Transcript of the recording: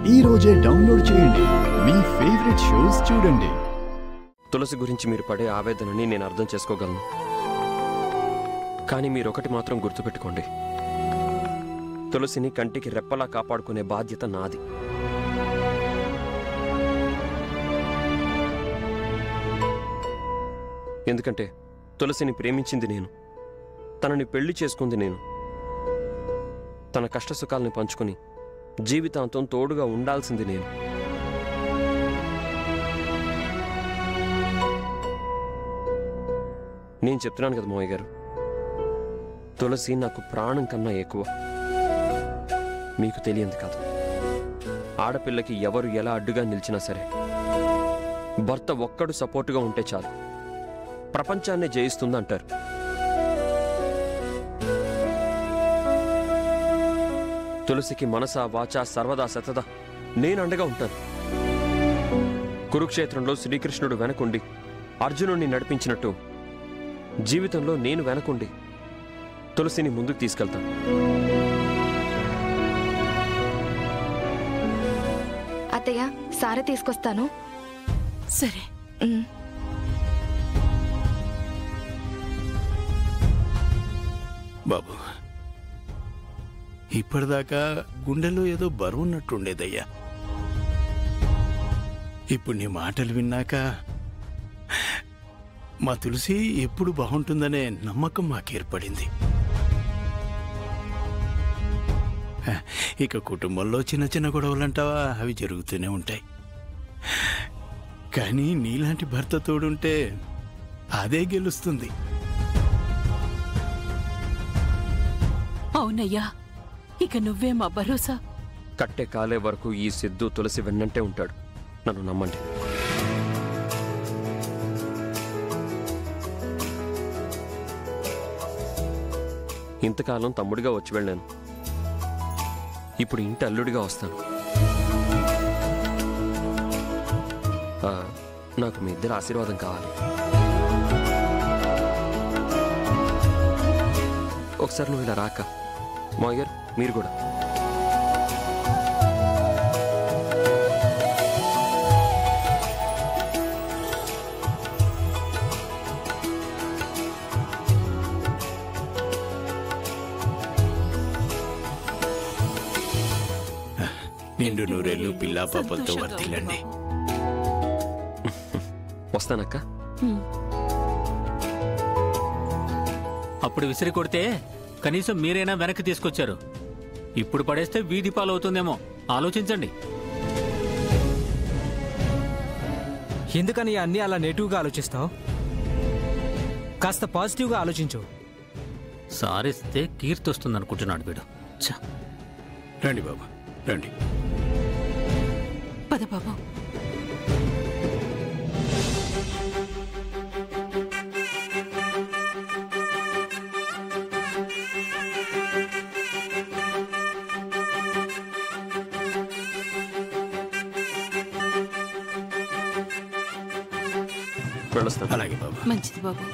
ఈ రోజే డౌన్లోడ్ చేయండి, మీ ఫేవరెట్ షోస్ చూడండి. తులసి గురించి మీరు పడే ఆవేదనని నేను అర్థం చేసుకోగలను. కానీ మీరు ఒకటి మాత్రం గుర్తుపెట్టుకోండి, తులసిని కంటికి రెప్పలా కాపాడుకునే బాధ్యత నాది. ఎందుకంటే తులసిని ప్రేమించింది నేను, తనని పెళ్లి చేసుకుంది నేను, తన కష్టసుఖాల్ని పంచుకొని జీవితాంతం తోడుగా ఉండాల్సింది నేను. నేను చెప్తున్నాను కదా మావయ్య గారు, తులసి నాకు ప్రాణం కన్నా ఎక్కువ. మీకు తెలియంది కాదు, ఆడపిల్లకి ఎవరు ఎలా అడ్డుగా నిలిచినా సరే, భర్త ఒక్కడు సపోర్టుగా ఉంటే చాలు, ప్రపంచాన్నే జయిస్తుందంటారు. తులసికి మనసా వాచా సర్వదా సతదా నేను అండగా ఉంటాను. కురుక్షేత్రంలో శ్రీకృష్ణుడు వెనకుండి అర్జునుడిని నడిపించినట్టు జీవితంలో నేను వెనకుండి తులసిని ముందుకు తీసుకెళ్తాను. అత్తయ్య, సారె తీసుకొస్తాను. సరే. బాబు, ఇప్పటిదాకా గుండెలో ఏదో బరువున్నట్టుండేదయ్యా. ఇప్పుడు నీ మాటలు విన్నాక మా తులసి ఎప్పుడు బాగుంటుందనే నమ్మకం మాకేర్పడింది. ఇక కుటుంబంలో చిన్న చిన్న గొడవలంటావా, అవి జరుగుతూనే ఉంటాయి. కానీ నీలాంటి భర్త తోడుంటే అదే గెలుస్తుంది. అవునయ్యా, ఇక నువ్వే మా భరోసా. కట్టె కాలే వరకు ఈ సిద్ధు తులసి వెన్నంటే ఉంటాడు, నన్ను నమ్మండి. ఇంతకాలం తమ్ముడిగా వచ్చి వెళ్ళాను, ఇప్పుడు ఇంటి అల్లుడిగా వస్తాను. నాకు మీ ఇద్దరు ఆశీర్వాదం కావాలి. ఒకసారి నువ్వు ఇలా రాక మావయ్య గారు, మీరు కూడా. నిండు నూరేళ్ళు పిల్లా పాపలతో వర్తిల్లండి. వస్తానక్క. అప్పుడు విసిరి కొడితే కనీసం మీరైనా వెనక్కి తీసుకొచ్చారు. ఇప్పుడు పడేస్తే వీధి పాలు అవుతుందేమో, ఆలోచించండి. ఎందుకని అన్నీ అలా నెగిటివ్గా ఆలోచిస్తావు? కాస్త పాజిటివ్గా ఆలోచించు. సారిస్తే కీర్తి వస్తుంది అనుకుంటున్నాడు వీడు. రండి బాబు, రండి. పద బాబు. వెళ్ళొస్తాను. అలాగే బాబు. మంచిది బాబు.